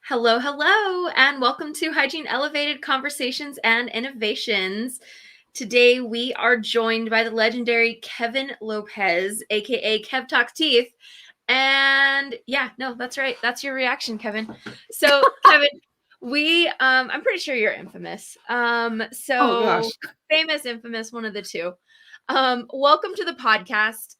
Hello, hello, and welcome to Hygiene Elevated Conversations and Innovations. Today we are joined by the legendary Kevin Lopez, aka Kev Talks Teeth. And yeah, no, that's right. That's your reaction, Kevin. So, Kevin, I'm pretty sure you're infamous. Oh gosh. Famous, infamous, one of the two. Welcome to the podcast.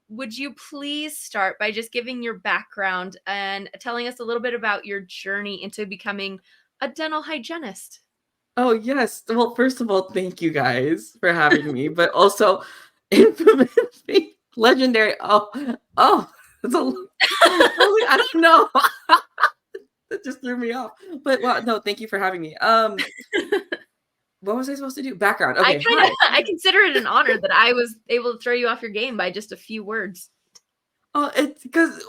Would you please start by just giving your background and telling us a little bit about your journey into becoming a dental hygienist? Oh yes. Well, first of all, thank you guys for having me, but also infamous, legendary. Oh, it's a. I don't know. That just threw me off. But well, no, thank you for having me. What was I supposed to do? Background. Okay, hi. I consider it an honor that I was able to throw you off your game by just a few words. Oh, it's because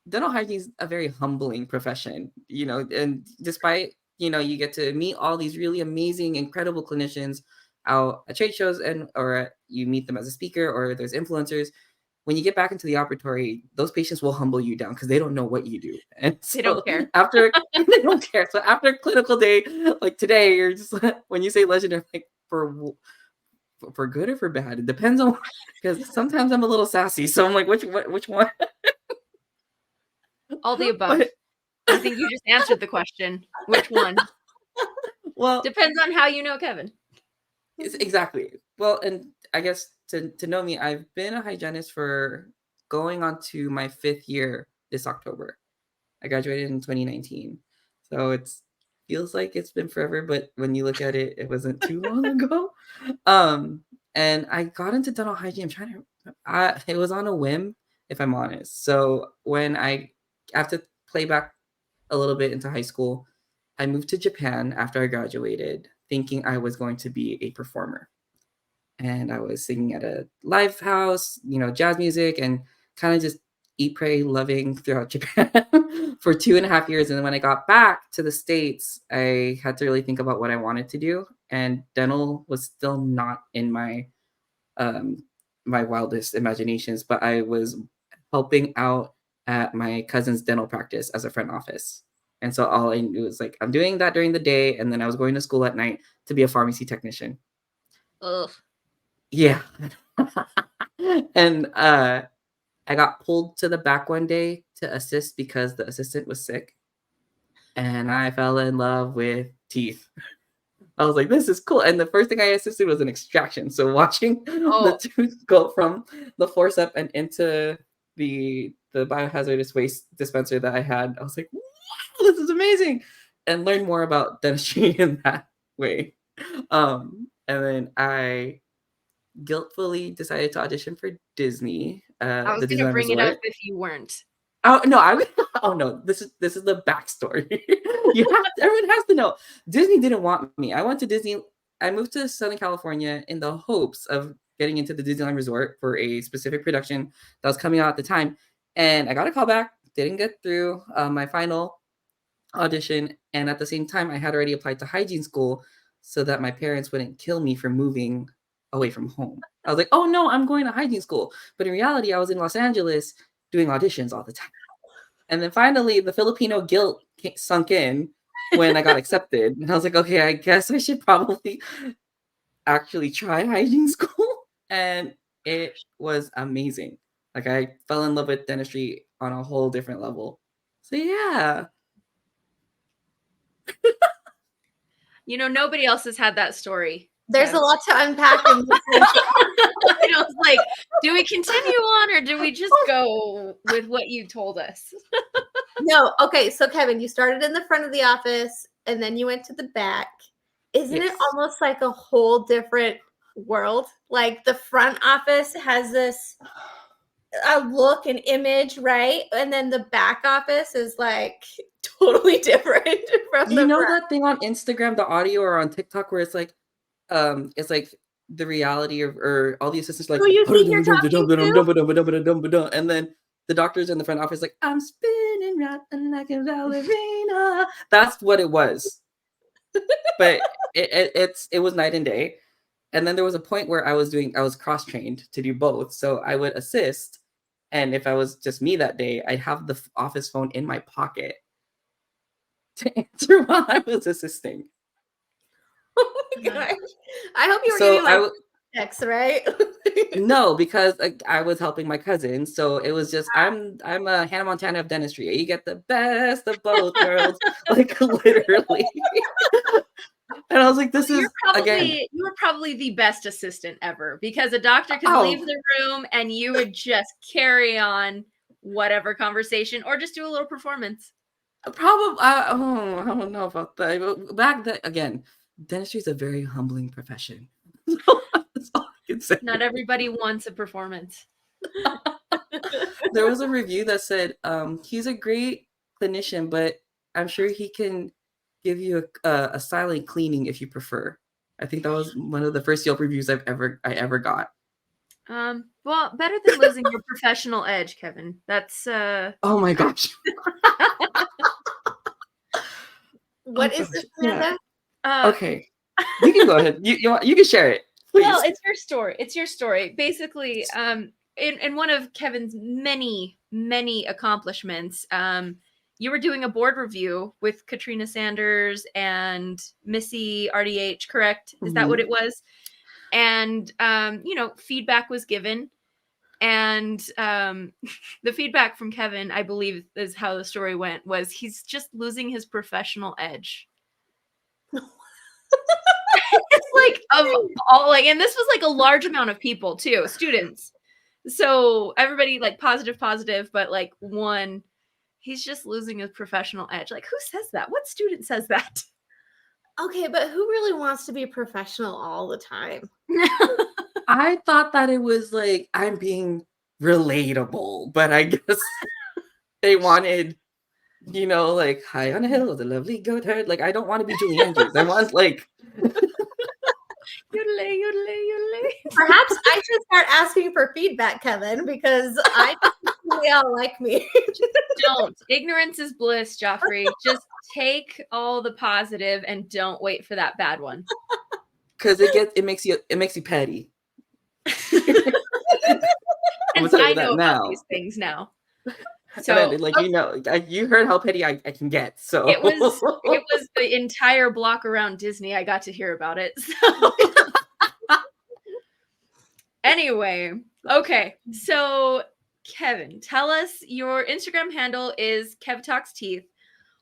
dental hygiene is a very humbling profession, and despite, you get to meet all these really amazing, incredible clinicians out at trade shows you meet them as a speaker or there's influencers. When you get back into the operatory, those patients will humble you down because they don't know what you do. And so They don't care. they don't care. So after clinical day, like today, you're just when you say legendary, like for good or for bad, it depends on because sometimes I'm a little sassy. So I'm like, which one? All the above. But, I think you just answered the question. Which one? well, Depends on how you know Kevin. exactly. Well, and I guess to know me, I've been a hygienist for going on to my 5th year this October. I graduated in 2019. So it's feels like it's been forever, but when you look at it, it wasn't too long ago. And I got into dental hygiene. It was on a whim, if I'm honest. So when I have to play back a little bit into high school, I moved to Japan after I graduated, thinking I was going to be a performer. And I was singing at a live house, jazz music, and kind of just eat, pray, loving throughout Japan for 2.5 years. And then when I got back to the States, I had to really think about what I wanted to do. And dental was still not in um, my wildest imaginations, but I was helping out at my cousin's dental practice as a front office. And so all I knew was like, I'm doing that during the day. And then I was going to school at night to be a pharmacy technician. Ugh. Yeah. And I got pulled to the back one day to assist because the assistant was sick. And I fell in love with teeth. I was like, this is cool. And the first thing I assisted was an extraction. So watching the tooth go from the forceps and into the biohazardous waste dispenser that I had, I was like, wow, this is amazing. And learn more about dentistry in that way. And then I guiltfully decided to audition for Disney, I was the gonna Disneyland bring it up Resort. if you weren't. Oh no, oh no, this is the backstory. Everyone has to know. Disney didn't want me. I went to Disney. I moved to Southern California in the hopes of getting into the Disneyland Resort for a specific production that was coming out at the time. And I got a call back, didn't get through my final audition. And at the same time, I had already applied to hygiene school so that my parents wouldn't kill me for moving away from home. I was like, oh no, I'm going to hygiene school. But in reality, I was in Los Angeles doing auditions all the time. And then finally, the Filipino guilt sunk in when I got accepted. And I was like, okay, I guess I should probably actually try hygiene school. And it was amazing. Like, I fell in love with dentistry on a whole different level. So, yeah. Nobody else has had that story. There's a lot to unpack in this. I was like, do we continue on or do we just go with what you told us? No, okay. So Kevin, you started in the front of the office and then you went to the back. Isn't it almost like a whole different world? Like the front office has this a look and image, right? And then the back office is like totally different from You know that thing on Instagram, the audio, or on TikTok where it's like the reality or all the assistants like, you think you're talking to? and then the doctors in the front office like, I'm spinning round like a ballerina. That's what it was. But it was night and day. And then there was a point where I was cross-trained to do both. So I would assist And if I was just me that day, I'd have the office phone in my pocket to answer while I was assisting. Oh my gosh. I hope you were So getting checks, right? no, because I was helping my cousin. So it was just I'm a Hannah Montana of dentistry. You get the best of both worlds, like literally. And I was like, this is again. You were probably the best assistant ever, because a doctor could leave the room and you would just carry on whatever conversation or just do a little performance. Probably, I don't know about that. But back then, again, dentistry is a very humbling profession. That's all I can say. Not everybody wants a performance. There was a review that said, he's a great clinician, but I'm sure he can give you a silent cleaning if you prefer. I think that was one of the first Yelp reviews I ever got. Well, better than losing your professional edge, Kevin. That's oh my gosh. What is this, Amanda? Yeah. Okay. You can go ahead. You can share it. Please. Well, it's your story. It's your story. Basically, in one of Kevin's many accomplishments, you were doing a board review with Katrina Sanders and Missy RDH, correct? Is that what it was? And feedback was given. And the feedback from Kevin, I believe, is how the story went, was he's just losing his professional edge. It's like of all, like, and this was like a large amount of people too, students. So everybody like positive, but like one, he's just losing his professional edge. Like, who says that? What student says that? Okay, but who really wants to be professional all the time? I thought that it was like I'm being relatable, but I guess they wanted, like high on a hill, the lovely goat herd. Like, I don't want to be Julie Andrews. I want like yodelay. Perhaps I should start asking for feedback, Kevin, because I think they all like me. Don't. Ignorance is bliss, Joffrey. Just take all the positive and don't wait for that bad one. Because it makes you petty. And I know about these things now. So like you heard how petty I can get. So it was the entire block around Disney. I got to hear about it. So anyway, okay. So Kevin, tell us, your Instagram handle is KevTalksTeeth.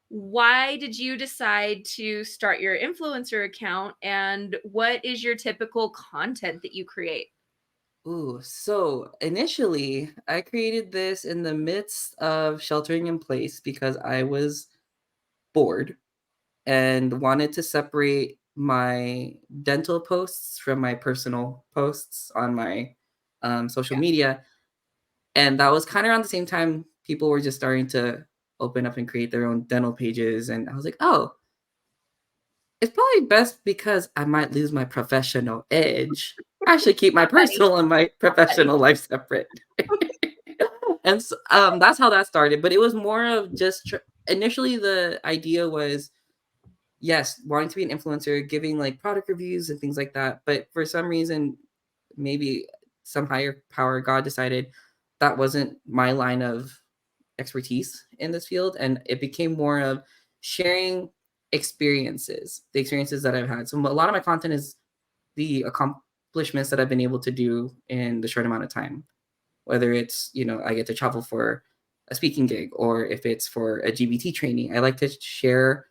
Why did you decide to start your influencer account, and what is your typical content that you create? Ooh, so initially I created this in the midst of sheltering in place because I was bored and wanted to separate my dental posts from my personal posts on my social media. And that was kind of around the same time people were just starting to open up and create their own dental pages. And I was like, oh, it's probably best because I might lose my professional edge. I should keep my personal and my professional life separate. And so, that's how that started. But it was more of just initially the idea was, yes, wanting to be an influencer, giving like product reviews and things like that. But for some reason, maybe some higher power, God decided that wasn't my line of expertise in this field. And it became more of sharing the experiences that I've had. So a lot of my content is the accomplishments that I've been able to do in the short amount of time, whether it's, I get to travel for a speaking gig, or if it's for a GBT training. I like to share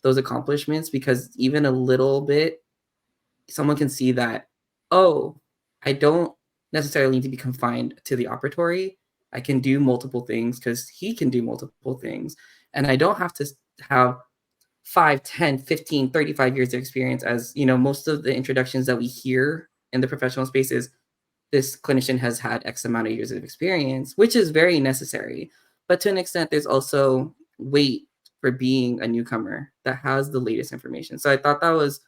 those accomplishments because even a little bit, someone can see that, oh, I don't necessarily need to be confined to the operatory. I can do multiple things because he can do multiple things. And I don't have to have 5, 10, 15, 35 years of experience, as most of the introductions that we hear in the professional spaces. This clinician has had X amount of years of experience, which is very necessary. But to an extent, there's also weight for being a newcomer that has the latest information. So I thought that was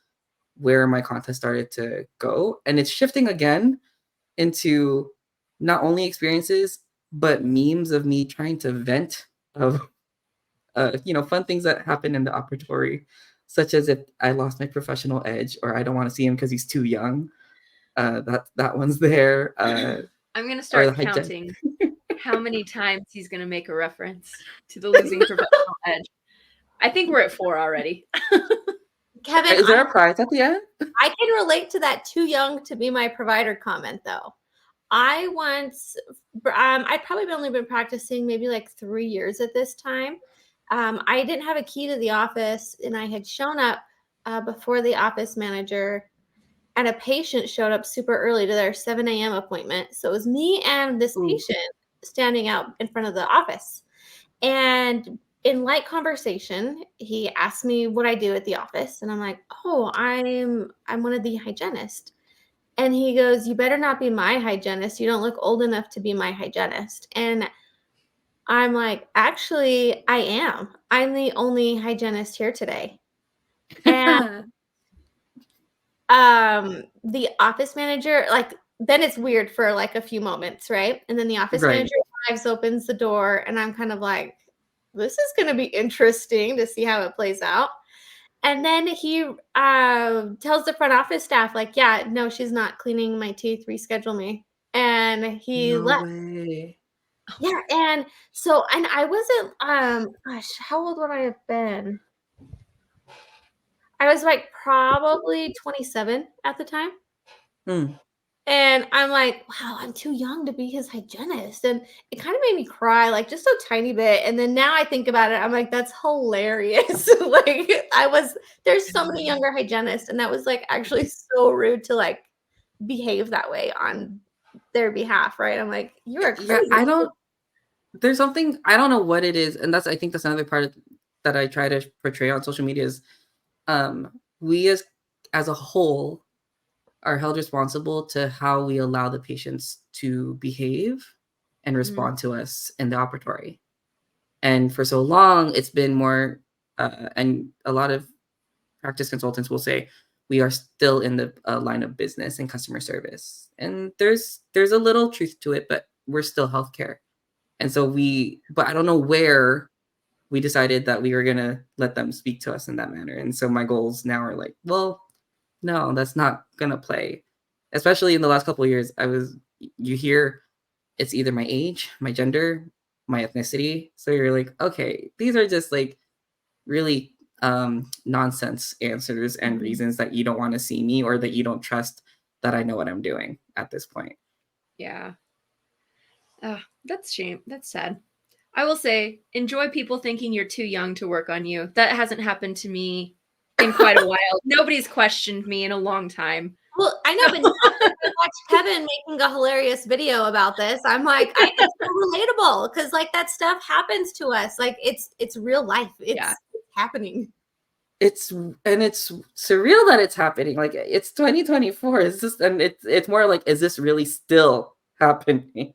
where my content started to go. And it's shifting again into not only experiences, but memes of me trying to vent of fun things that happen in the operatory, such as if I lost my professional edge or I don't want to see him because he's too young. That one's there. I'm gonna start counting. how many times he's going to make a reference to the losing professional edge. I think we're at 4 already. Kevin, Is there a prize at the end? I can relate to that too young to be my provider comment though. I once, I'd probably only been practicing maybe like 3 years at this time. I didn't have a key to the office, and I had shown up before the office manager, and a patient showed up super early to their 7 a.m. appointment. So it was me and this patient standing out in front of the office. And in light conversation, he asked me what I do at the office, and I'm like, "Oh, I'm one of the hygienists." And he goes, "You better not be my hygienist. You don't look old enough to be my hygienist." And I'm like, "Actually, I am. I'm the only hygienist here today." And the office manager, like, then it's weird for like a few moments, right? And then the office manager arrives, opens the door, and I'm kind of like, this is going to be interesting to see how it plays out. And then he tells the front office staff, like, yeah, no, she's not cleaning my teeth. Reschedule me. And he left. Way. Yeah. And so, and I wasn't, gosh, how old would I have been? I was like probably 27 at the time. And I'm like, wow, I'm too young to be his hygienist. And it kind of made me cry, like just a tiny bit. And then now I think about it, I'm like, that's hilarious. Like there's so many younger hygienists. And that was like actually so rude to like behave that way on their behalf, right? I'm like, you are crazy. Yeah, there's something, I don't know what it is. And I think that's another part that I try to portray on social media is we as a whole are held responsible to how we allow the patients to behave and respond to us in the operatory. And for so long, it's been more, and a lot of practice consultants will say, we are still in the line of business and customer service. And there's a little truth to it, but we're still healthcare. And so but I don't know where we decided that we were going to let them speak to us in that manner. And so my goals now are like, well, no, that's not going to play. Especially in the last couple of years, you hear it's either my age, my gender, my ethnicity. So you're like, okay, these are just like really nonsense answers and reasons that you don't want to see me or that you don't trust that I know what I'm doing at this point. Yeah. That's shame. That's sad. I will say, enjoy people thinking you're too young to work on you. That hasn't happened to me in quite a while. Nobody's questioned me in a long time. Well, I know, but now I watch Kevin making a hilarious video about this. I'm like, it's so relatable because like that stuff happens to us. Like it's real life. It's happening. It's surreal that it's happening. Like it's 2024. It's more like, is this really still happening?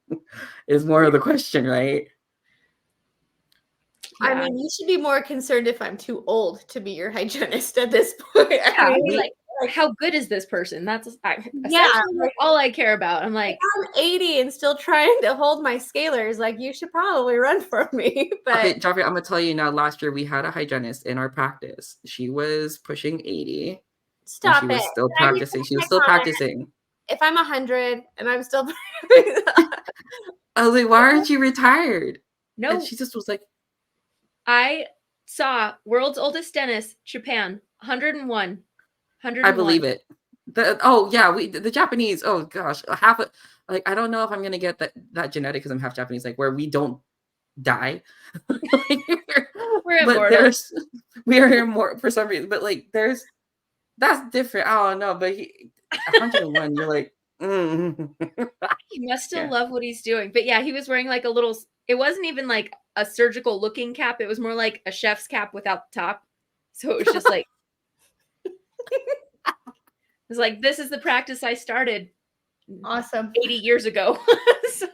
Is more of the question, right? Yeah. I mean, you should be more concerned if I'm too old to be your hygienist at this point. I mean, like how good is this person? That's like all I care about. I'm like, I'm 80 and still trying to hold my scalers. Like, you should probably run for me. But okay, Joffrey, I'm gonna tell you now. Last year we had a hygienist in our practice. She was pushing 80. Stop it. She was still practicing. She was still practicing. If I'm 100 and I'm still, I was like, why aren't you retired? No, and she just was like, I saw world's oldest dentist, Japan, 101. I believe it. The Japanese. Oh gosh, like I don't know if I'm gonna get that genetic because I'm half Japanese. Like where we don't die. We're immortal. We are immortal for some reason. But like that's different. I don't know. But 101. You're like. He must still love what he's doing. But yeah, he was wearing like a little. It wasn't even like a surgical looking cap. It was more like a chef's cap without the top. So it was just like. It's like, this is the practice I started. Awesome. 80 years ago. So,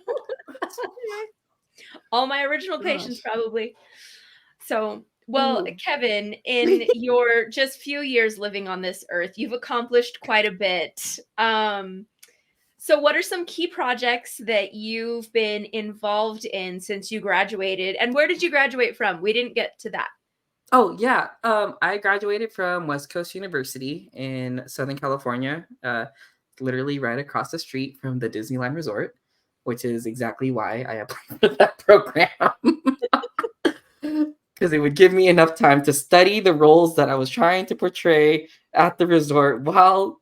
all my original patients probably. So, well, Kevin, in your just few years living on this earth, you've accomplished quite a bit. So what are some key projects that you've been involved in since you graduated? And where did you graduate from? We didn't get to that. Oh, yeah. I graduated from West Coast University in Southern California, literally right across the street from the Disneyland Resort. which is exactly why I applied for that program. Because it would give me enough time to study the roles that I was trying to portray at the resort while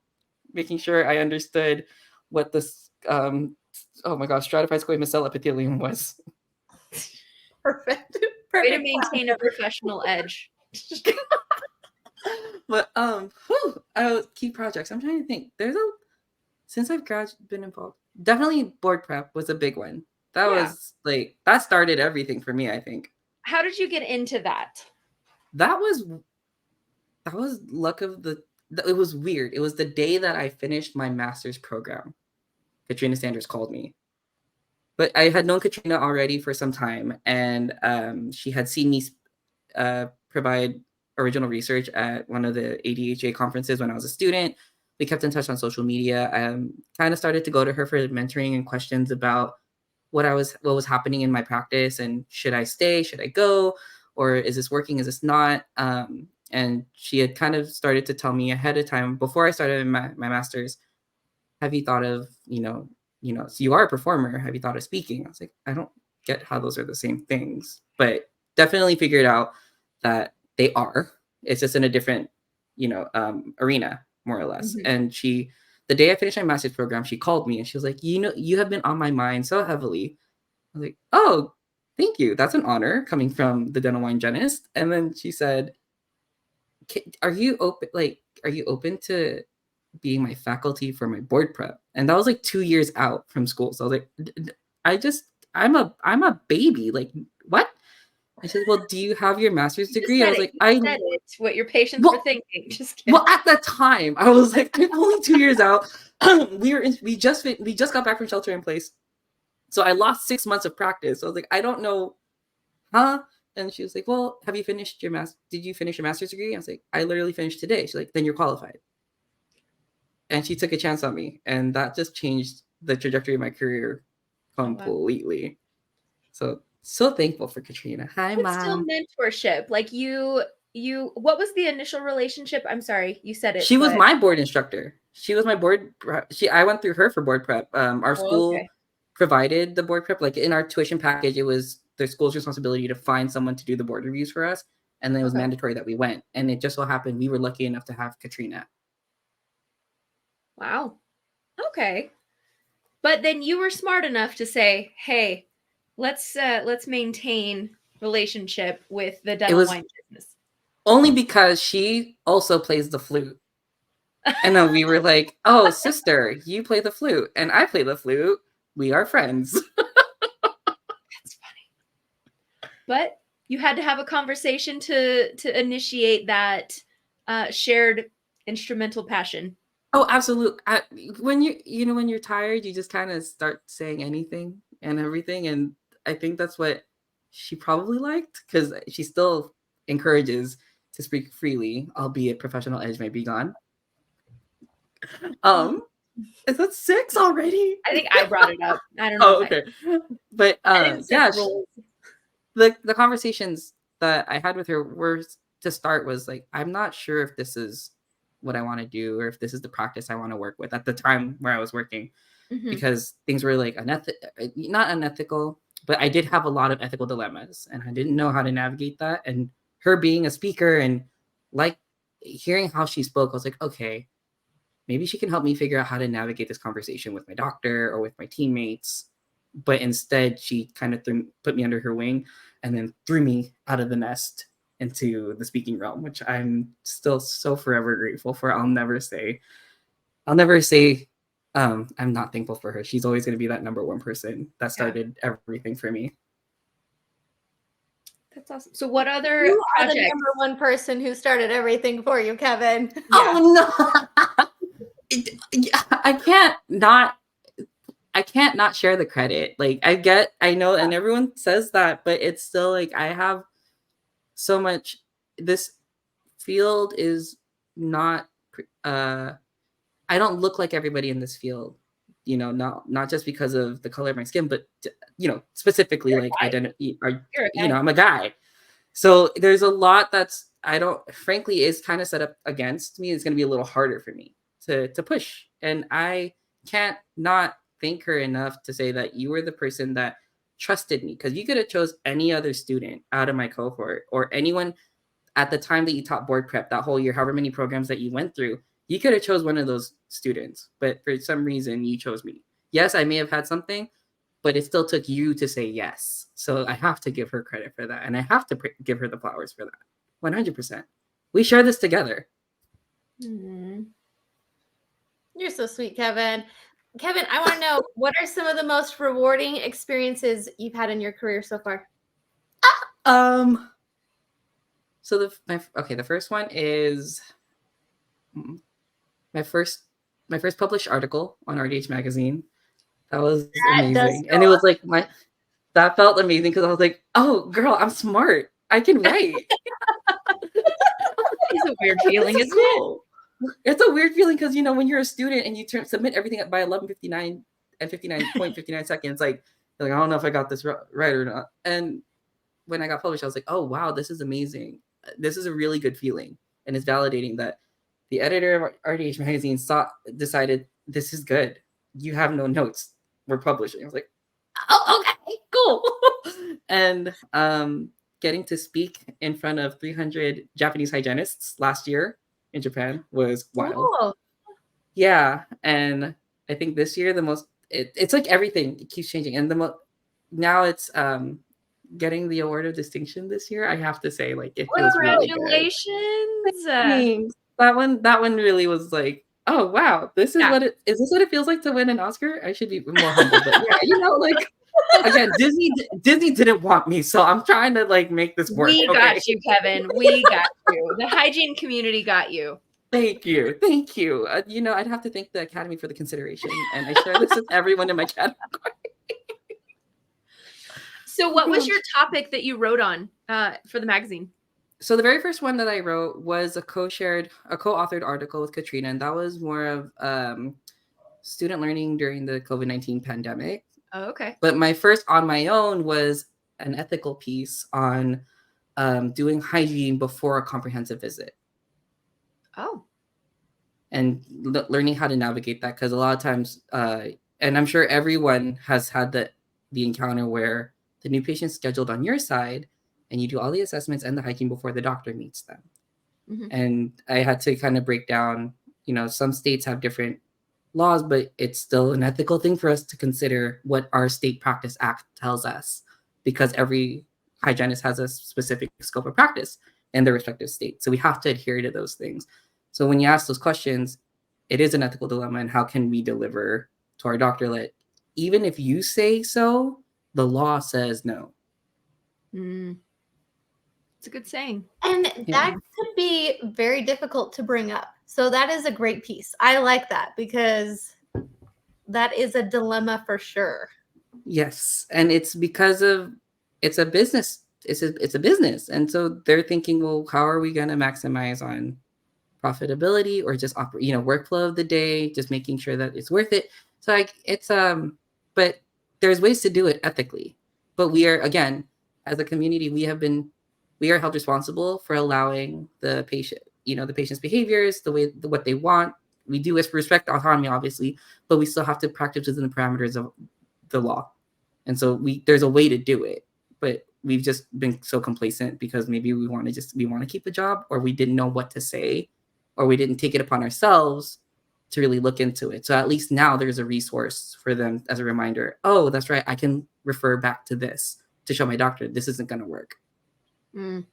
making sure I understood what this, oh my gosh, stratified squamous cell epithelium was. Perfect. Way to Perfect. maintain a professional edge. But key projects. I'm trying to think. Since I've been involved, definitely board prep was a big one. That was like that started everything for me, I think. How did you get into that? That was luck of the. It was weird. It was the day that I finished my master's program. Katrina Sanders called me, but I had known Katrina already for some time, and she had seen me provide original research at one of the ADHA conferences when I was a student. We kept in touch on social media. Kind of started to go to her for mentoring and questions about what was happening in my practice, and should I stay, should I go, or is this working, is this not? And she had kind of started to tell me ahead of time before I started my master's, have you thought of, so you are a performer, have you thought of speaking? I was like, I don't get how those are the same things, but definitely figured out that they are. It's just in a different, arena, more or less. Mm-hmm. And the day I finished my master's program, she called me and she was like, you have been on my mind so heavily. I was like, oh, thank you. That's an honor coming from the dental hygienist. And then she said, are you open to being my faculty for my board prep? And that was like 2 years out from school. So I was like, I'm a baby. Like, what? I said, well, do you have your master's degree? I was like, I said it. What your patients were thinking. Just kidding. Well, at that time, I was like, I'm only 2 years out. We just got back from shelter in place. So I lost 6 months of practice. So I was like, I don't know, huh? And she was like, well, have you finished did you finish your master's degree? I was like, I literally finished today. She's like, then you're qualified. And she took a chance on me. And that just changed the trajectory of my career completely. Wow. So thankful for Katrina. Hi, Mom. Still mentorship. Like what was the initial relationship? I'm sorry, you said it. She was my board instructor. She was my board. I went through her for board prep. Our school provided the board prep. Like in our tuition package, it was the school's responsibility to find someone to do the board reviews for us. And then it was mandatory that we went. And it just so happened we were lucky enough to have Katrina. Wow. Okay. But then you were smart enough to say, hey, let's maintain relationship with the dental wine business. Only because she also plays the flute. And then we were like, oh, sister, you play the flute and I play the flute. We are friends. That's funny. But you had to have a conversation to initiate that shared instrumental passion. Oh, absolutely. When you're tired, you just kind of start saying anything and everything. And I think that's what she probably liked, because she still encourages to speak freely, albeit professional edge may be gone. Is that 6 already? I think I brought it up. I don't know. Oh, okay. But yeah, the conversations that I had with her was like, I'm not sure if this is what I want to do or if this is the practice I want to work with at the time where I was working, because things were like not unethical, but I did have a lot of ethical dilemmas and I didn't know how to navigate that. And her being a speaker and like hearing how she spoke, I was like, okay, maybe she can help me figure out how to navigate this conversation with my doctor or with my teammates. But instead, she kind of put me under her wing and then threw me out of the nest into the speaking realm, which I'm still so forever grateful for. I'll never say I'm not thankful for her. She's always going to be that number one person that started everything for me. That's awesome. So what other You are the number one person who started everything for you, Kevin. Yeah. Oh, no. I can't not share the credit. Like I know, and everyone says that, but it's still like I have so much. This field is not. I don't look like everybody in this field, not just because of the color of my skin, but specifically like identity. I'm a guy, so there's a lot that's frankly is kind of set up against me. It's going to be a little harder for me to push, and I can't not thank her enough to say that you were the person that trusted me, because you could have chose any other student out of my cohort or anyone at the time that you taught board prep that whole year, however many programs that you went through. You could have chose one of those students, but for some reason you chose me. Yes, I may have had something, but it still took you to say yes. So I have to give her credit for that, and I have to give her the flowers for that. 100%. We share this together. Mm-hmm. You're so sweet, Kevin. Kevin, I want to know, what are some of the most rewarding experiences you've had in your career so far? So the first one is my first published article on RDH magazine. That was amazing, and it was like that felt amazing because I was like, oh girl, I'm smart. I can write. It's a weird feeling, isn't it? It's a weird feeling because, you know, when you're a student and you submit everything by 11:59 and 59.59 seconds, like I don't know if I got this right or not. And when I got published, I was like, oh wow, this is amazing. This is a really good feeling, and it's validating that the editor of RDH magazine decided this is good. You have no notes. We're publishing. I was like, oh, okay, cool. And getting to speak in front of 300 Japanese hygienists last year in Japan was wild. Cool. Yeah, and I think this year it's like everything, it keeps changing, and now it's getting the award of distinction this year. I have to say, like, it feels congratulations. Really good. That one really was like, oh wow, this is is this what it feels like to win an Oscar? I should be more humble, but yeah, you know, like, again, Disney didn't want me, so I'm trying to like make this work. We got you, Kevin. We got you. The hygiene community got you. Thank you. You know, I'd have to thank the Academy for the consideration, and I share this with everyone in my category. So, what was your topic that you wrote on for the magazine? So the very first one that I wrote was a co-authored article with Katrina, and that was more of student learning during the COVID-19 pandemic. Oh, okay. But my first on my own was an ethical piece on doing hygiene before a comprehensive visit. Oh. And learning how to navigate that, because a lot of times, and I'm sure everyone has had the encounter where the new patient's scheduled on your side, and you do all the assessments and the hygiene before the doctor meets them. Mm-hmm. And I had to kind of break down, you know, some states have different laws, but it's still an ethical thing for us to consider what our state practice act tells us, because every hygienist has a specific scope of practice in their respective state. So we have to adhere to those things. So when you ask those questions, it is an ethical dilemma. And how can we deliver to our doctor that even if you say so, the law says no? It's a good saying. And that could be very difficult to bring up. So that is a great piece. I like that, because that is a dilemma for sure. Yes. And it's because it's a business. It's a business. And so they're thinking, well, how are we going to maximize on profitability or just workflow of the day, just making sure that it's worth it. So like it's but there's ways to do it ethically. But we are, again, as a community, we are held responsible for allowing the patient, the patient's behaviors, what they want. We do respect autonomy, obviously, but we still have to practice within the parameters of the law. And so there's a way to do it, but we've just been so complacent because maybe we want to keep a job, or we didn't know what to say, or we didn't take it upon ourselves to really look into it. So at least now there's a resource for them as a reminder. Oh, that's right. I can refer back to this to show my doctor this isn't going to work. Mm.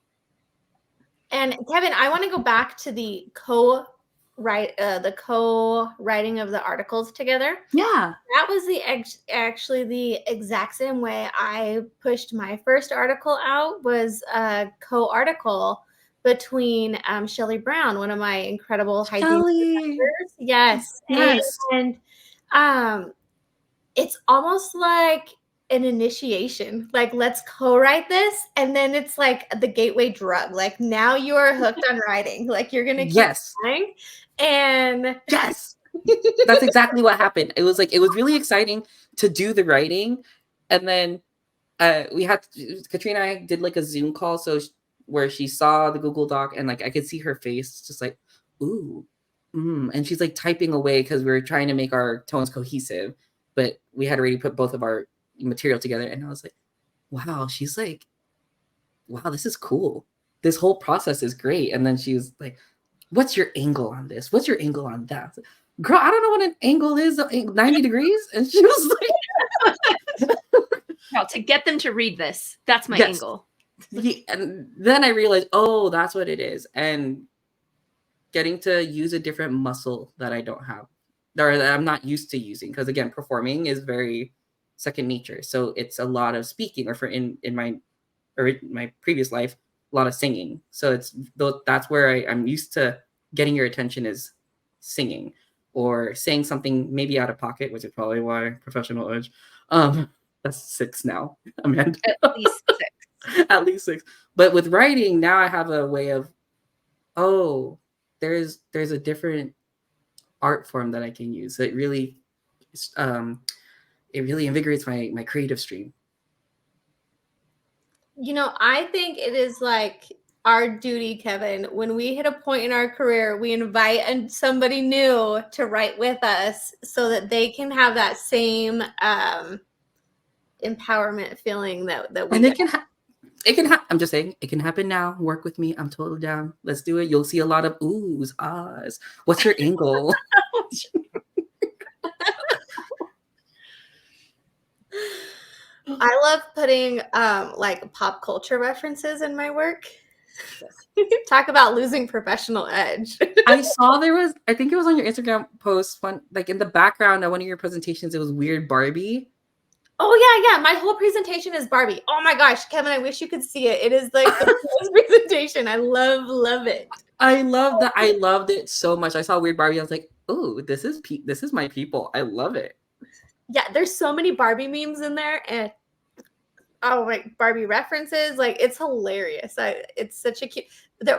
And Kevin, I want to go back to the co-writing of the articles together. Yeah. That was actually the exact same way I pushed my first article out, was a co-article between Shelley Brown, one of my incredible hygiene professors. Yes. And it's almost like an initiation, like, let's co-write this, and then it's like the gateway drug. Like, now you are hooked on writing. Like, you're gonna keep writing. And yes, that's exactly what happened. It was really exciting to do the writing, and then Katrina and I did like a Zoom call, where she saw the Google Doc, and like I could see her face just like, ooh, and she's like typing away because we were trying to make our tones cohesive. But we had already put both of our material together, and I was like, wow, she's like, wow, this is cool. This whole process is great. And then she was like, what's your angle on this? What's your angle on that? Girl, I don't know what an angle is, 90 degrees. And she was like, now to get them to read this, that's my yes. angle. Yeah, and then I realized, oh, that's what it is. And getting to use a different muscle that I don't have, or that I'm not used to using. Because again, performing is very second nature. So it's a lot of speaking, or in my previous life, a lot of singing. So that's where I'm used to getting your attention is singing or saying something maybe out of pocket, which is probably why professional edge. That's 6 now, Amanda. At least 6. At least 6. But with writing, now I have a way of, oh, there's a different art form that I can use. So it really invigorates my creative stream. You know, I think it is like our duty, Kevin, when we hit a point in our career, we invite somebody new to write with us so that they can have that same empowerment feeling that we and get. I'm just saying, it can happen now. Work with me. I'm totally down. Let's do it. You'll see a lot of oohs, ahs. What's your angle? I love putting like pop culture references in my work. Talk about losing professional edge. I saw I think it was on your Instagram post, one like in the background of one of your presentations, it was weird Barbie. Oh yeah. My whole presentation is Barbie. Oh my gosh, Kevin, I wish you could see it. It is like the best presentation. I love it. I love that. I loved it so much. I saw weird Barbie. I was like, oh, this is my people. I love it. Yeah, there's so many Barbie memes in there, and like Barbie references, like it's hilarious. It's such a cute.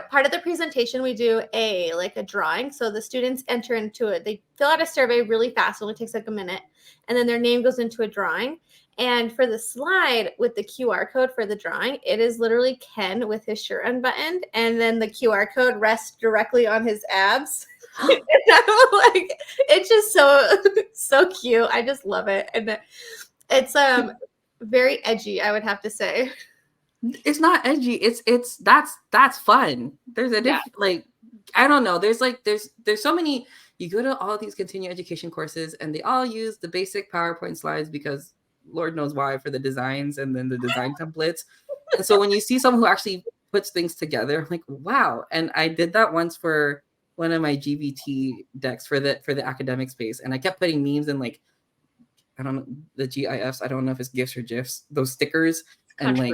Part of the presentation we do a drawing, so the students enter into it. They fill out a survey really fast. It only takes like a minute, and then their name goes into a drawing. And for the slide with the QR code for the drawing, it is literally Ken with his shirt unbuttoned, and then the QR code rests directly on his abs. And I'm like, it's just so cute. I just love it, and it's very edgy, I would have to say. It's not edgy. That's fun. There's a different, like, I don't know. There's so many. You go to all these continuing education courses, and they all use the basic PowerPoint slides because Lord knows why, for the designs and then the design templates. And so when you see someone who actually puts things together, I'm like, wow. And I did that once for one of my GBT decks for the academic space, and I kept putting memes in, like, I don't know, the GIFs. I don't know if it's GIFs or GIFs. Those stickers. And like,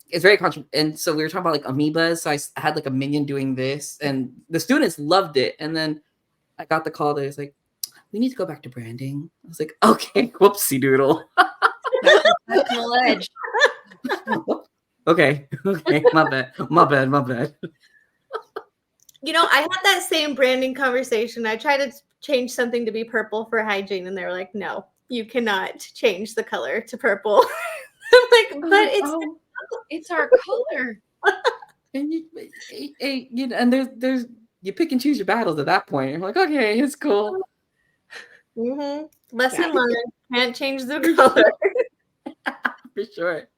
it's very controversial. And so we were talking about like amoebas. So I had like a minion doing this, and the students loved it. And then I got the call that was like, we need to go back to branding. I was like, okay, whoopsie doodle. Edge. Okay, my bad. You know, I had that same branding conversation. I tried to change something to be purple for hygiene, and they were like, no, you cannot change the color to purple. I'm like, but it's our color. And and there's you pick and choose your battles at that point. You're like, okay, it's cool. Mm-hmm. Lesson learned. Can't change the color. For sure.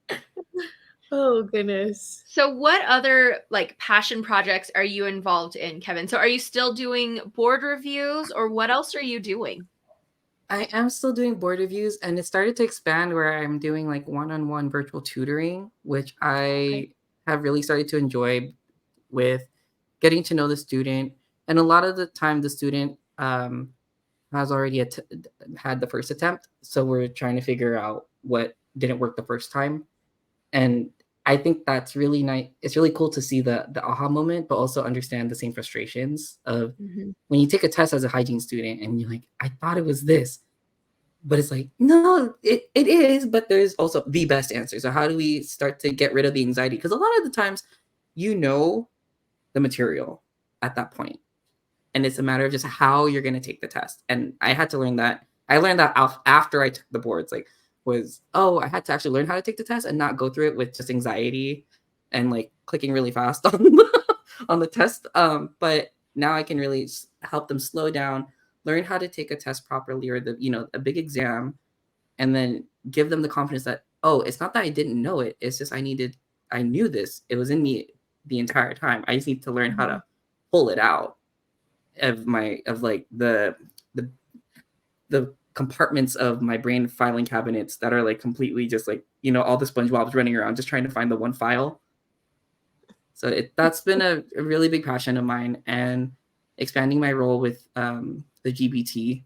Oh goodness. So what other like passion projects are you involved in, Kevin? So are you still doing board reviews, or what else are you doing? I am still doing board reviews, and it started to expand where I'm doing like one-on-one virtual tutoring, which I have really started to enjoy, with getting to know the student. And a lot of the time the student has already had the first attempt. So we're trying to figure out what didn't work the first time. And I think that's really nice. It's really cool to see the aha moment, but also understand the same frustrations of when you take a test as a hygiene student and you're like, I thought it was this, but it's like, no, it is, but there's also the best answer. So how do we start to get rid of the anxiety? Because a lot of the times, you know, the material at that point, and it's a matter of just how you're going to take the test. And I had to learn that. I learned that after I took the boards, I had to actually learn how to take the test and not go through it with just anxiety and like clicking really fast on the test. But now I can really help them slow down, learn how to take a test properly, or a big exam, and then give them the confidence that, oh, it's not that I didn't know it. It's just I knew this. It was in me the entire time. I just need to learn how to pull it out of the compartments of my brain filing cabinets that are like completely just like, all the SpongeBob's running around just trying to find the one file. So that's been a really big passion of mine, and expanding my role with the LGBT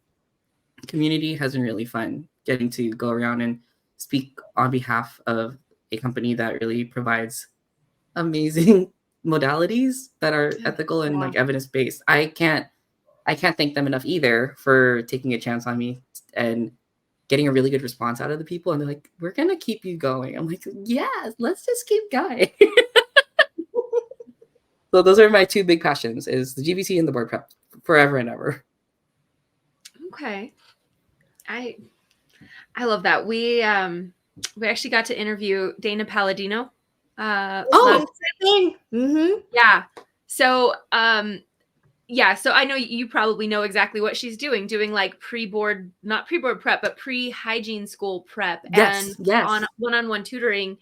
community has been really fun, getting to go around and speak on behalf of a company that really provides amazing modalities that are ethical and like evidence-based. I can't thank them enough either for taking a chance on me and getting a really good response out of the people. And they're like, we're going to keep you going. I'm like, yes, let's just keep going. So those are my two big passions, is the GBT and the board prep, forever and ever. Okay. I love that. We actually got to interview Dana Palladino. Yeah. So so I know you probably know exactly what she's doing like not pre-board prep, but pre-hygiene school prep, yes. On one-on-one tutoring.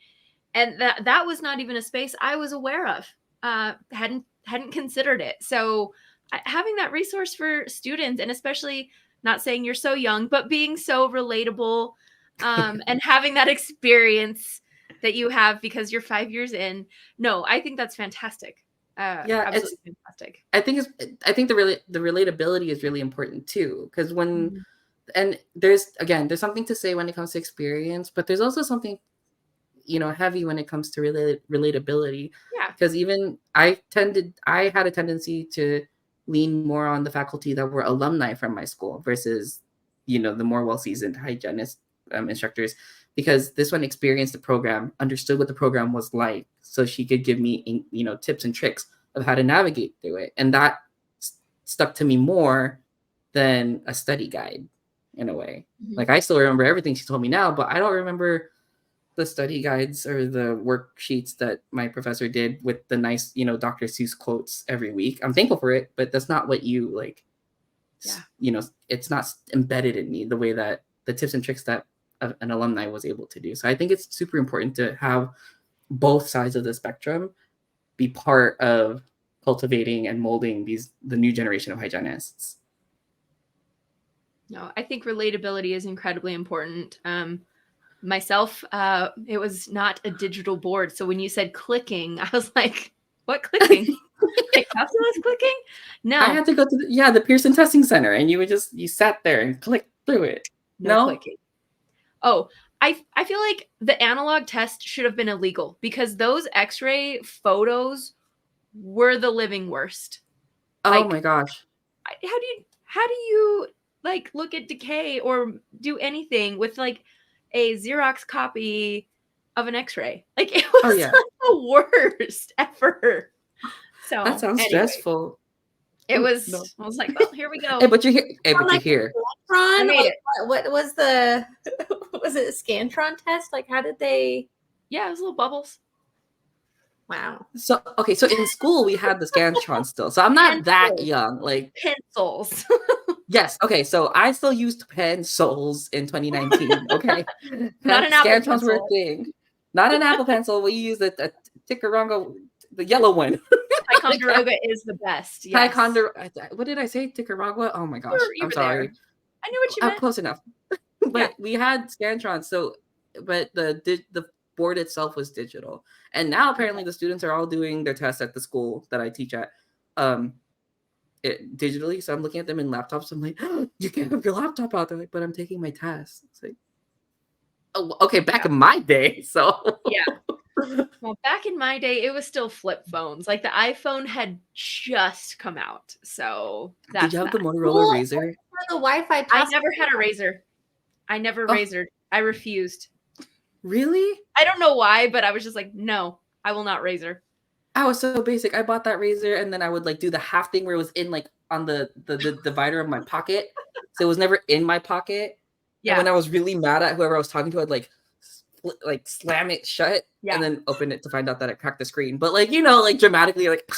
And that was not even a space I was aware of. Hadn't considered it. So having that resource for students, and especially, not saying you're so young, but being so relatable, and having that experience that you have because you're 5 years in. No, I think that's fantastic. Absolutely fantastic. I think the relatability is really important too, because and there's something to say when it comes to experience, but there's also something heavy when it comes to relatability. Yeah. Because even I had a tendency to lean more on the faculty that were alumni from my school versus, the more well-seasoned hygienist instructors, because this one experienced the program, understood what the program was like, so she could give me, tips and tricks of how to navigate through it. And that stuck to me more than a study guide in a way. Like, I still remember everything she told me now, but I don't remember the study guides or the worksheets that my professor did with the nice, Dr. Seuss quotes every week. I'm thankful for it, but that's not what you like. Yeah. It's not embedded in me the way that the tips and tricks that an alumni was able to do. So I think it's super important to have both sides of the spectrum be part of cultivating and molding the new generation of hygienists. No, I think relatability is incredibly important. Myself, it was not a digital board. So when you said clicking, I was like, what clicking? Like, calculus clicking? No. I had to go to the Pearson Testing Center, and you sat there and clicked through it. No clicking. Oh, I feel like the analog test should have been illegal, because those x-ray photos were the living worst. Oh my gosh. How do you like look at decay or do anything with like a Xerox copy of an x-ray? Like, it was like the worst ever. So that sounds stressful. It was. No. I was like, well, here we go. Hey, but you're here. You're here. I made it. What was was it a Scantron test? Like, how did they? Yeah, it was little bubbles. Wow. So in school we had the Scantron still. So I'm not that young. Like, pencils. Yes. Okay. So I still used pencils in 2019. Okay. Not an Apple pencil. Were a thing. Not an Apple pencil. We used a Ticonderoga, the yellow one. Ticonderoga is the best. Yes. Ticonderoga. What did I say? Ticonderoga? Oh my gosh. I'm sorry. There. I knew what you meant. I'm close enough. But we had Scantron. So, but the board itself was digital. And now apparently the students are all doing their tests at the school that I teach at. Digitally, so I'm looking at them in laptops. I'm like, oh, you can't have your laptop out. They're like, but I'm taking my test. It's like, oh, okay, back in my day. So yeah, well, back in my day, it was still flip phones. Like, the iPhone had just come out. So did you have the Motorola Razor? The Wi-Fi. I never had a Razor. I never razored. I refused. Really? I don't know why, but I was just like, no, I will not razor. I was so basic. I bought that razor, and then I would like do the half thing where it was in like on the divider of my pocket, so it was never in my pocket. Yeah. And when I was really mad at whoever I was talking to, I'd like slam it shut, and then open it to find out that it cracked the screen. But like dramatically, like,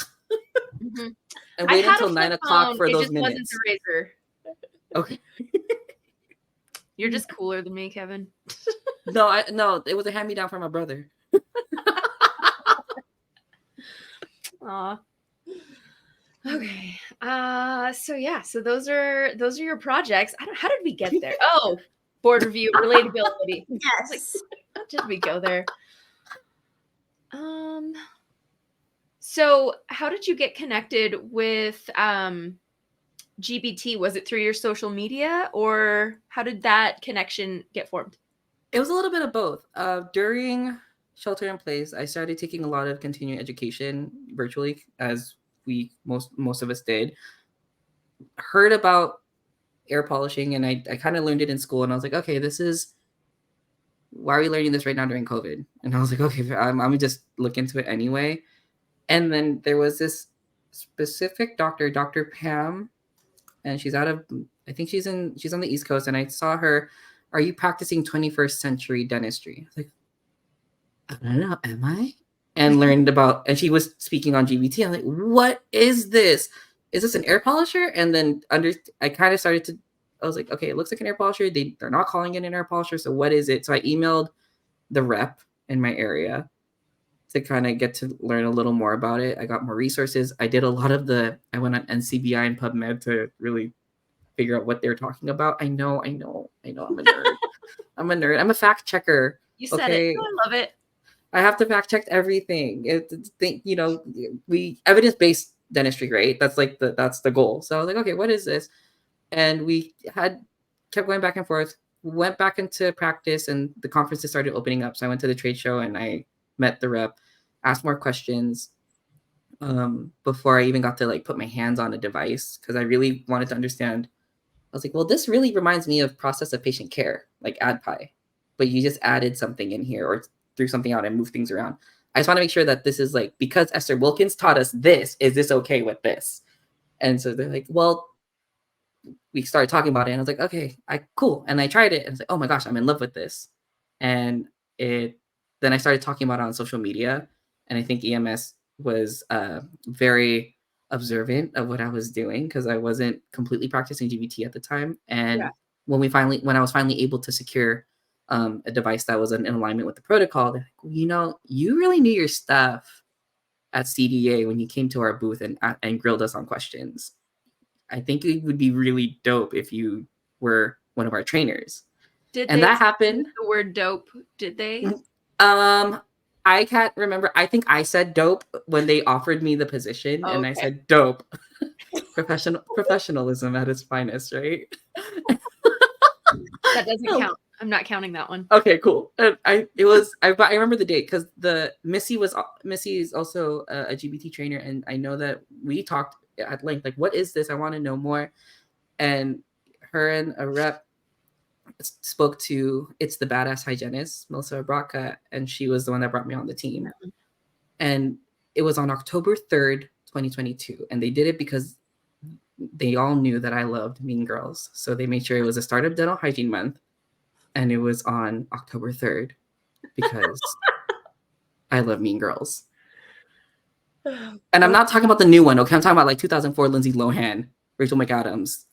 and wait until 9 o'clock for those minutes. It just wasn't the razor. Okay. You're just cooler than me, Kevin. No, it was a hand-me-down from my brother. Aw. Okay. So those are your projects. How did we get there? Oh, board review, relatability. Yes. How did we go there? So how did you get connected with GBT? Was it through your social media, or how did that connection get formed? It was a little bit of both. During shelter in place, I started taking a lot of continuing education virtually, as most of us did. Heard about air polishing, and I kind of learned it in school, and I was like, okay, why are we learning this right now during COVID? And I was like, okay, I'm gonna just look into it anyway. And then there was this specific doctor, Dr. Pam, and she's I think she's on the East Coast, and I saw her, are you practicing 21st century dentistry? I was like, I don't know, am I? And learned about, and she was speaking on GBT. I'm like, what is this? Is this an air polisher? And then I kind of started I was like, okay, it looks like an air polisher. They're not calling it an air polisher. So what is it? So I emailed the rep in my area to kind of get to learn a little more about it. I got more resources. I did a lot of I went on NCBI and PubMed to really figure out what they're talking about. I know. I'm a nerd. I'm a nerd. I'm a fact checker. You said it. Oh, I love it. I have to fact check everything. We evidence-based dentistry, right? That's like that's the goal. So I was like, okay, what is this? And we kept going back and forth, went back into practice, and the conferences started opening up. So I went to the trade show and I met the rep, asked more questions before I even got to like put my hands on a device, because I really wanted to understand. I was like, well, this really reminds me of process of patient care, like AdPi, but you just added something in here or threw something out and moved things around. I just want to make sure that this is like, because Esther Wilkins taught us this, is this okay with this? And so they're like, well, we started talking about it, and I was like, okay, cool. And I tried it, and I was like, oh my gosh, I'm in love with this. And then I started talking about it on social media, and I think EMS was very observant of what I was doing, because I wasn't completely practicing GBT at the time. And when I was finally able to secure a device that was in alignment with the protocol, they're like, you really knew your stuff at CDA when you came to our booth and grilled us on questions. I think it would be really dope if you were one of our trainers. That happened. The word dope, did they? I can't remember. I think I said dope when they offered me the position, and I said dope. Professionalism at its finest, right? That doesn't count. I'm not counting that one. Okay, cool. I remember the date because Missy is also a GBT trainer, and I know that we talked at length, like, what is this? I want to know more. And her and a rep spoke to It's the Badass Hygienist, Melissa Abraka, and she was the one that brought me on the team. Mm-hmm. And it was on October 3rd, 2022. And they did it because they all knew that I loved Mean Girls. So they made sure it was a Startup Dental Hygiene Month. And it was on October 3rd because I love Mean Girls. And I'm not talking about the new one, okay? I'm talking about like 2004 Lindsay Lohan, Rachel McAdams.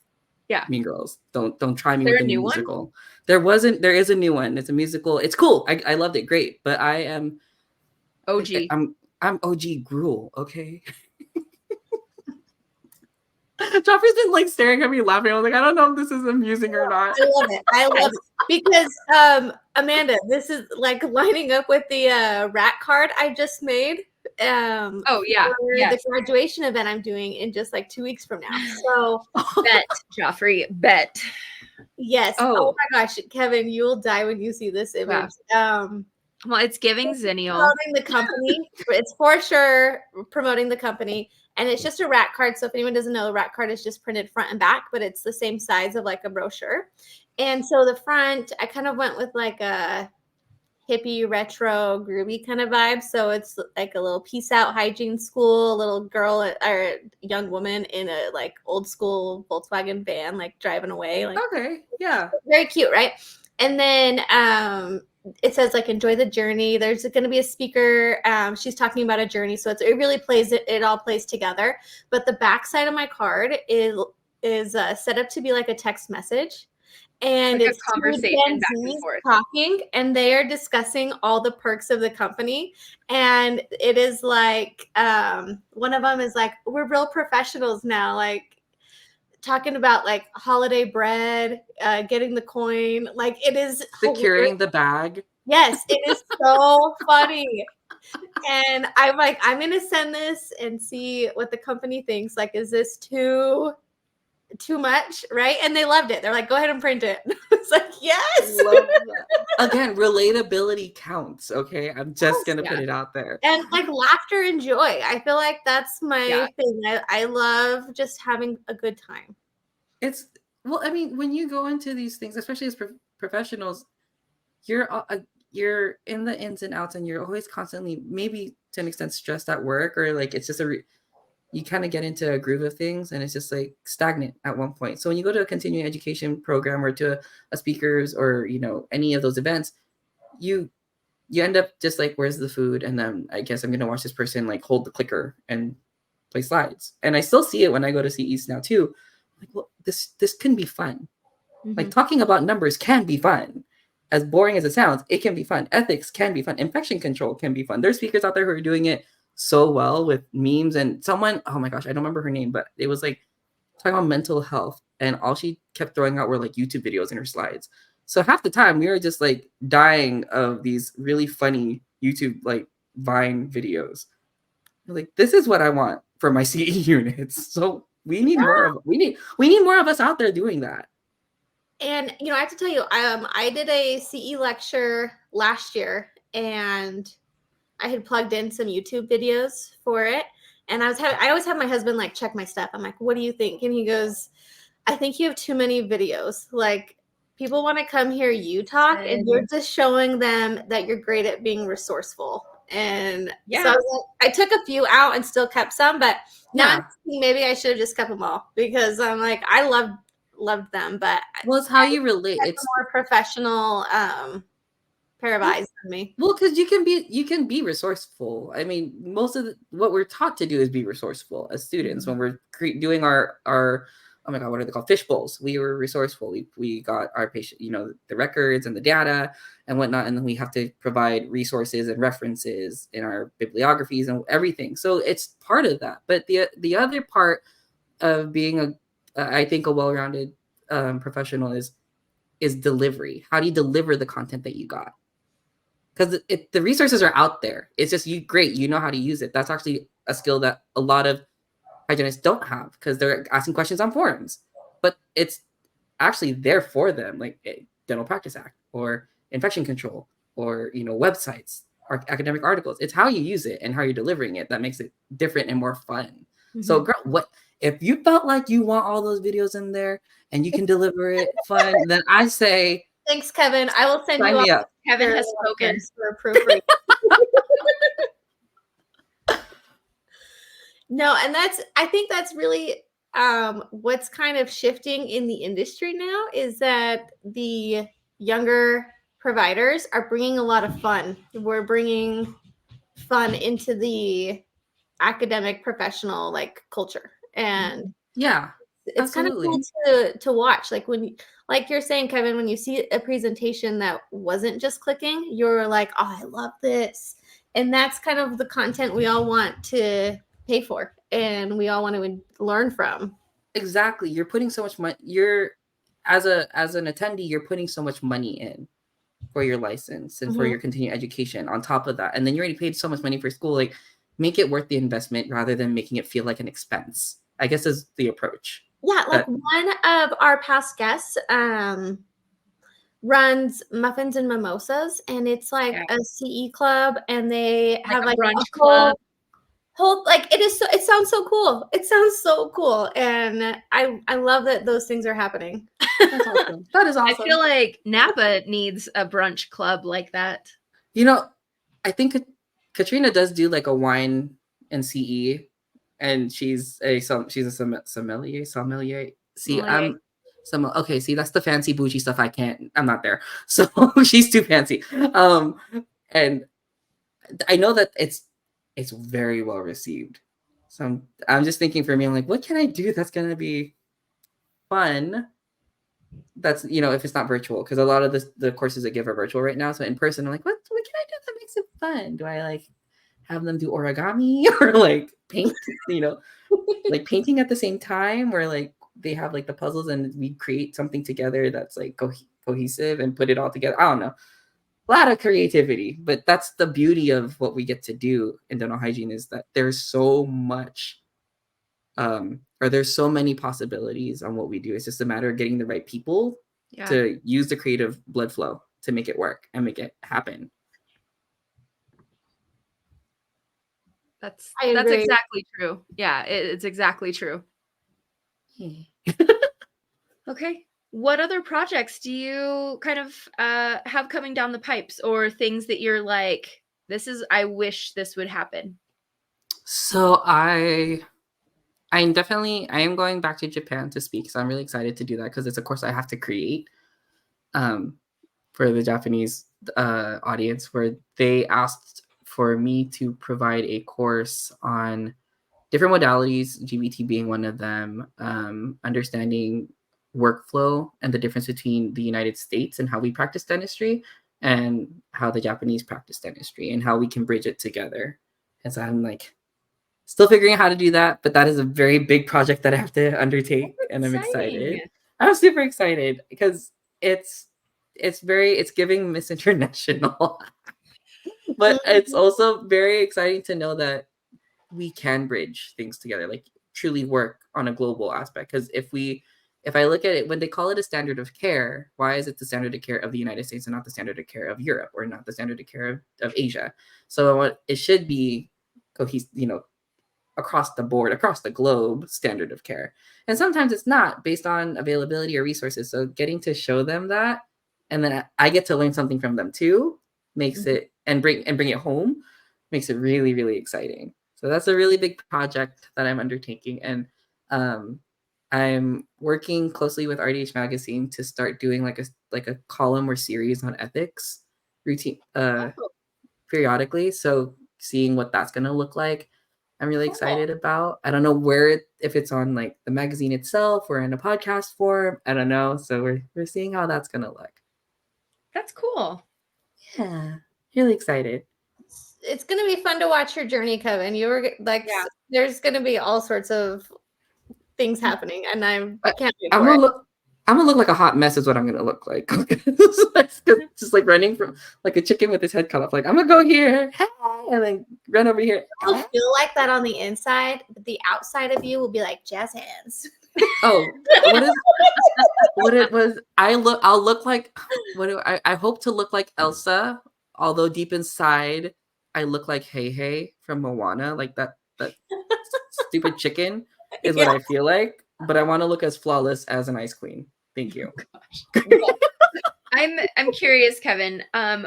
Yeah. Mean Girls. Don't try me with the new musical. One? There is a new one. It's a musical. It's cool. I loved it. Great. But I am OG. I'm OG Gruel, okay? Joffrey's been like staring at me laughing. I was like, I don't know if this is amusing or not. I love it. Because Amanda, this is like lining up with the rat card I just made. The graduation event I'm doing in just like 2 weeks from now. So bet, Joffrey, bet. Yes. Oh my gosh, Kevin, you will die when you see this image. Wow. Well, it's giving Zennial. Promoting the company. It's for sure promoting the company. And it's just a rat card. So if anyone doesn't know, a rat card is just printed front and back, but it's the same size of like a brochure. And so the front, I kind of went with like a hippie, retro, groovy kind of vibe. So it's like a little peace out hygiene school, a little girl or young woman in a like old school Volkswagen van, like driving away. Like, okay, yeah. Very cute, right? And then it says like enjoy the journey. There's going to be a speaker. She's talking about a journey, so it really plays it all plays together. But the back side of my card is set up to be like a text message, and Like a it's two conversation Gen back and Zs forth. talking, and they are discussing all the perks of the company. And it is like one of them is like, we're real professionals now, like talking about like holiday bread, getting the coin. Like it is hilarious. Securing the bag. Yes, it is so funny. And I'm like, I'm gonna send this and see what the company thinks. Like, is this too much? Right? And they loved it. They're like, go ahead and print it. It's like, yes. Love that. Again, relatability counts. Okay, I'm just gonna put Yeah. it out there. And like laughter and joy. I feel like that's my Yeah. thing. I love just having a good time. It's well, I mean, when you go into these things, especially as professionals, you're in the ins and outs, and you're always constantly, maybe to an extent, stressed at work, or like it's just you kind of get into a groove of things, and it's just like stagnant at one point. So when you go to a continuing education program, or to a speakers, or any of those events, you end up just like, where's the food? And then I guess I'm gonna watch this person like hold the clicker and play slides. And I still see it when I go to CEs now too. Like, well, this can be fun. Like, talking about numbers can be fun. As boring as it sounds, it can be fun. Ethics can be fun. Infection control can be fun. There's speakers out there who are doing it so well with memes. And someone, oh my gosh, I don't remember her name, but it was like talking about mental health, and all she kept throwing out were like YouTube videos in her slides. So half the time we were just like dying of these really funny YouTube like Vine videos. Like, this is what I want for my CE units. So we need more of more of us out there doing that. And I have to tell you, I did a CE lecture last year, and I had plugged in some YouTube videos for it. And I always have my husband like check my stuff. I'm like, what do you think? And he goes, I think you have too many videos. Like, people want to come hear you talk, and you're just showing them that you're great at being resourceful. And so I was like, I took a few out and still kept some, but now I'm thinking maybe I should have just kept them all, because I'm like, I loved them, but well, it's how you relate. It's a more professional pair of eyes than me. Well, because you can be resourceful. I mean, most of what we're taught to do is be resourceful as students. When we're doing our oh my god, what are they called? Fish bowls. We were resourceful. We got our patient, the records and the data and whatnot, and then we have to provide resources and references in our bibliographies and everything. So it's part of that. But the other part of being I think a well-rounded professional is delivery. How do you deliver the content that you got? Because the resources are out there. It's just great. You know how to use it. That's actually a skill that a lot of hygienists don't have, because they're asking questions on forums. But it's actually there for them, like Dental Practice Act or infection control or websites or academic articles. It's how you use it and how you're delivering it that makes it different and more fun. So, girl, what if you felt like you want all those videos in there and you can deliver it fun? Then I say, thanks, Kevin. I will send sign you me up. Kevin has spoken for proofreading. No, and I think that's really what's kind of shifting in the industry now, is that the younger providers are bringing a lot of fun. We're bringing fun into the academic professional like culture, and Yeah, it's kind of cool to watch. Like like you're saying, Kevin, when you see a presentation that wasn't just clicking, you're like, oh, I love this. And that's kind of the content we all want to pay for, and we all want to learn from. Exactly. You're putting so much money. You're as an attendee, you're putting so much money in for your license and for your continuing education on top of that. And then you already paid so much money for school. Like, make it worth the investment rather than making it feel like an expense, I guess, is the approach. Yeah, like one of our past guests runs Muffins and Mimosas, and it's like a CE club, and they have like a brunch club. Whole like it sounds so cool. It sounds so cool, and I love that those things are happening. That's awesome. That is awesome. I feel like Napa needs a brunch club like that. I think Katrina does do like a wine and CE, and she's a sommelier. See, okay. See, that's the fancy bougie stuff. I'm not there. So she's too fancy. And I know that it's very well received. So I'm just thinking, for me, I'm like, what can I do that's gonna be fun that's, if it's not virtual, because a lot of the courses that give are virtual right now. So in person, I'm like, what can I do that makes it fun? Do I like have them do origami or like paint, like painting at the same time, or like they have like the puzzles and we create something together that's like cohesive and put it all together. I don't know. A lot of creativity, but that's the beauty of what we get to do in dental hygiene, is that there's so much or there's so many possibilities on what we do. It's just a matter of getting the right people to use the creative blood flow to make it work and make it happen. That's exactly true. Yeah, it's exactly true. Okay. What other projects do you kind of have coming down the pipes, or things that you're like, I wish this would happen? So I am going back to Japan to speak. So I'm really excited to do that, because it's a course I have to create for the Japanese audience, where they asked for me to provide a course on different modalities, GBT being one of them, understanding workflow and the difference between the United States and how we practice dentistry and how the Japanese practice dentistry and how we can bridge it together. And so I'm like still figuring out how to do that, but that is a very big project that I have to undertake, and I'm excited. I'm super excited because it's giving Miss International, but it's also very exciting to know that we can bridge things together, like truly work on a global aspect. Because if I look at it, when they call it a standard of care, why is it the standard of care of the United States and not the standard of care of Europe, or not the standard of care of Asia? So it should be cohesive, across the board, across the globe, standard of care. And sometimes it's not, based on availability or resources. So getting to show them that, and then I get to learn something from them too, makes it, and bring it home, makes it really, really exciting. So that's a really big project that I'm undertaking. And I'm working closely with RDH magazine to start doing like a column or series on ethics routine periodically. So seeing what that's going to look like, I'm really excited about. I don't know if it's on like the magazine itself or in a podcast form. I don't know. So we're seeing how that's going to look. That's cool. Yeah. Really excited. It's going to be fun to watch your journey, Kevin. There's going to be all sorts of things happening, and I can't wait for it. I'm gonna look like a hot mess is what I'm gonna look like. Just like running from like a chicken with his head cut off. Like, I'm gonna go here, and then run over here. You'll feel like that on the inside, but the outside of you will be like jazz hands. Oh, what it was? I'll look like, I hope to look like Elsa, although deep inside I look like Hey from Moana, like that stupid chicken is what I feel like. But I want to look as flawless as an ice queen. Thank you. I'm curious, Kevin.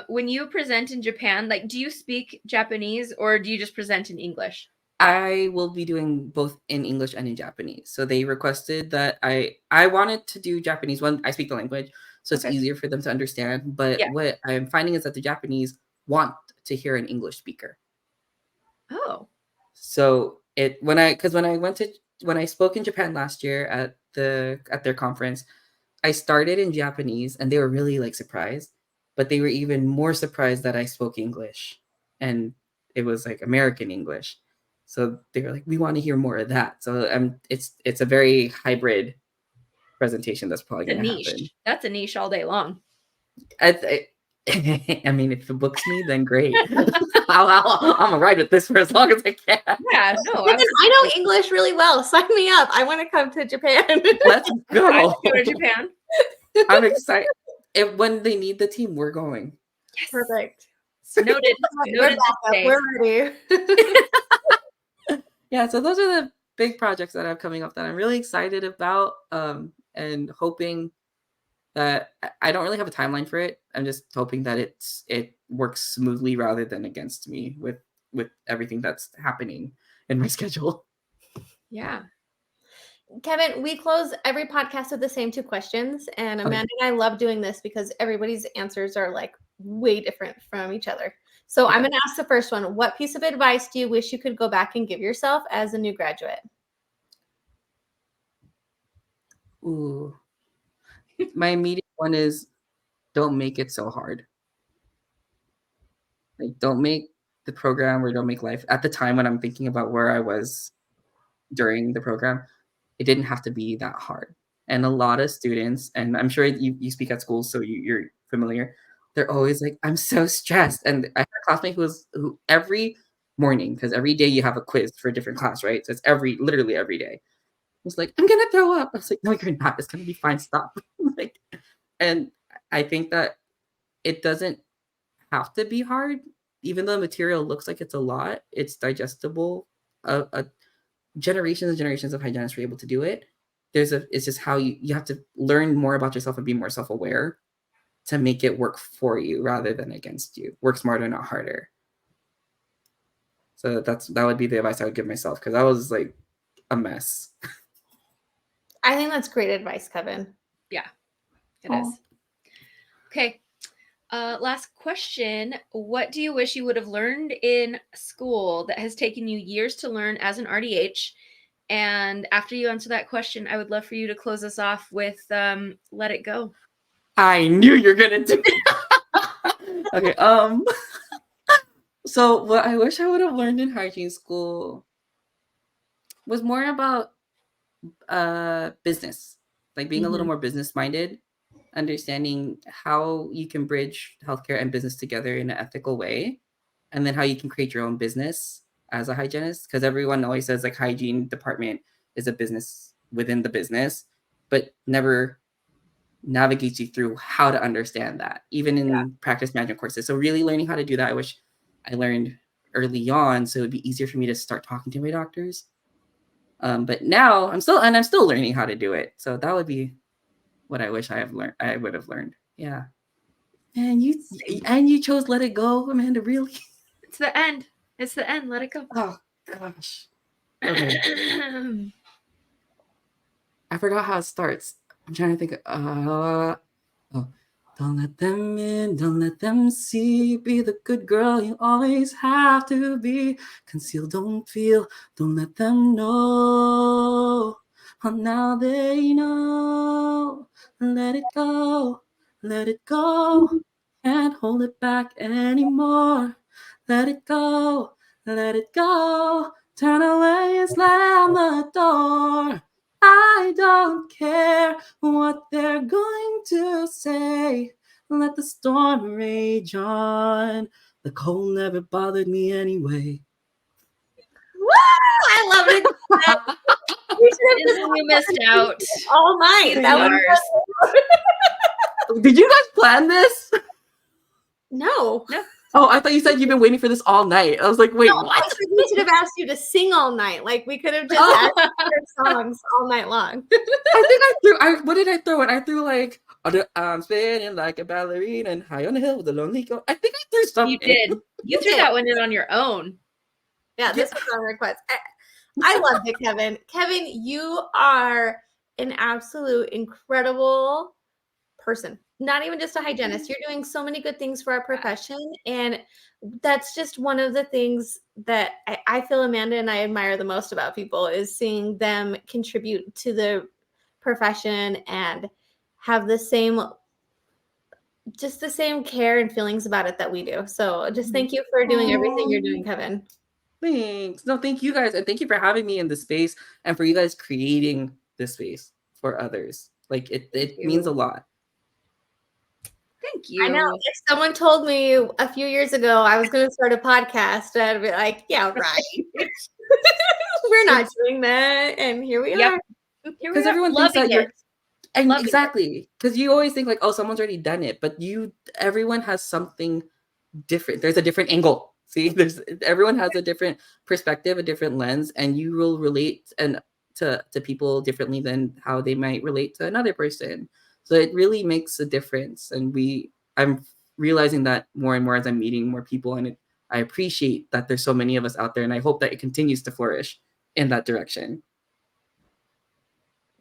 When you present in Japan, like, do you speak Japanese or do you just present in English? I will be doing both in English and in Japanese. So they requested that I wanted to do Japanese. One, I speak the language, so it's easier for them to understand. But what I'm finding is that the Japanese want to hear an English speaker. Oh. So when I spoke in Japan last year at their conference, I started in Japanese and they were really like surprised, but they were even more surprised that I spoke English, and it was like American English. So they were like, we want to hear more of that. So it's a very hybrid presentation that's probably going to happen. That's a niche all day long. I mean, if it books me, then great. I'm gonna ride with this for as long as I can. Yeah, no. I know English really well. Sign me up. I want to come to Japan. Let's go. Go to Japan. I'm excited. When they need the team, we're going. Yes. Perfect. Noted. We're ready. Yeah, so those are the big projects that I have coming up that I'm really excited about, and hoping that I don't really have a timeline for it. I'm just hoping that it works smoothly rather than against me with everything that's happening in my schedule. Yeah. Kevin, we close every podcast with the same 2 questions, and Amanda and I love doing this because everybody's answers are like way different from each other. So I'm going to ask the first one. What piece of advice do you wish you could go back and give yourself as a new graduate? Ooh. My immediate one is don't make it so hard. Like, don't make the program or don't make life at the time when I'm thinking about where I was during the program, it didn't have to be that hard. And a lot of students, and I'm sure you speak at school, so you're familiar, they're always like, I'm so stressed. And I had a classmate who every morning, because every day you have a quiz for a different class, right? So it's literally every day. Was like, I'm gonna throw up. I was like, no, you're not. It's gonna be fine. Stop. Like, and I think that it doesn't have to be hard, even though the material looks like it's a lot. It's digestible. Generations and generations of hygienists were able to do it. It's just how you have to learn more about yourself and be more self-aware to make it work for you rather than against you. Work smarter, not harder. So that would be the advice I would give myself, because I was like a mess. I think that's great advice, Kevin. Yeah, it is. Okay. Last question. What do you wish you would have learned in school that has taken you years to learn as an RDH? And after you answer that question, I would love for you to close us off with Let It Go. I knew you're gonna do it. Okay. So what I wish I would have learned in hygiene school was more about business, like being a little more business minded, understanding how you can bridge healthcare and business together in an ethical way, and then how you can create your own business as a hygienist, because everyone always says like hygiene department is a business within the business, but never navigates you through how to understand that, even in practice management courses. So really learning how to do that, I wish I learned early on, so it'd be easier for me to start talking to my doctors. But now I'm still learning how to do it. So that would be what I wish I would have learned. Yeah. And you chose Let It Go, Amanda, really? It's the end. It's the end. Let it go. Oh gosh. Okay. I forgot how it starts. I'm trying to think. Don't let them in, don't let them see. Be the good girl you always have to be. Conceal, don't feel, don't let them know. Oh, now they know. Let it go, let it go. Can't hold it back anymore. Let it go, let it go. Turn away and slam the door. I don't care what they're going to say. Let the storm rage on. The cold never bothered me anyway. Woo! I love it. You missed out. All night. That was Did you guys plan this? No. Oh, I thought you said you've been waiting for this all night. I was like, wait, No, what? we should have asked you to sing all night. Like we could have just asked your songs all night long. I think what did I throw? I threw like, I'm spinning like a ballerina and high on the hill with a lonely girl. I think I threw something. You did. You threw that one in on your own. Yeah, this was on request. I loved it, Kevin. Kevin, you are an absolute incredible person. Not even just a hygienist. You're doing so many good things for our profession. And that's just one of the things that I feel Amanda and I admire the most about people is seeing them contribute to the profession and have the same care and feelings about it that we do. So just thank you for doing everything you're doing, Kevin. Thanks. No, thank you guys. And thank you for having me in this space and for you guys creating this space for others. Like it means a lot. Thank you. I know. If someone told me a few years ago I was going to start a podcast, I'd be like, yeah, right. We're not doing that. And here we are. Because everyone thinks that you're exactly. Because you always think like, oh, someone's already done it. But everyone has something different. There's a different angle. See, everyone has a different perspective, a different lens, and you will relate to people differently than how they might relate to another person. So it really makes a difference. And I'm realizing that more and more as I'm meeting more people, and I appreciate that there's so many of us out there, and I hope that it continues to flourish in that direction.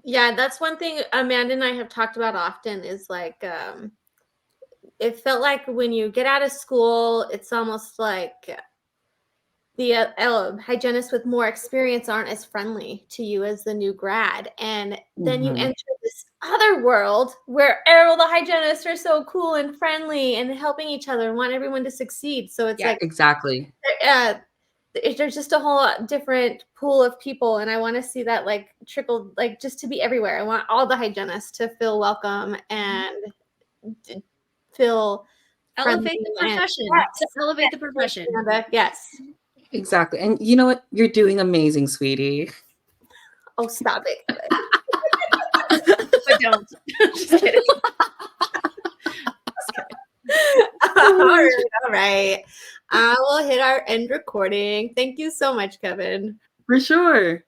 Yeah, that's one thing Amanda and I have talked about often is like, it felt like when you get out of school, it's almost like the hygienists with more experience aren't as friendly to you as the new grad. And then you enter this other world where all the hygienists are so cool and friendly and helping each other and want everyone to succeed. So it's like exactly. There's just a whole different pool of people, and I want to see that like trickle, like just to be everywhere. I want all the hygienists to feel welcome and feel elevate the profession. To elevate the profession. Yes. Exactly. And you know what? You're doing amazing, sweetie. Oh, stop it. But don't. Just kidding. All right. We'll hit our end recording. Thank you so much, Kevin. For sure.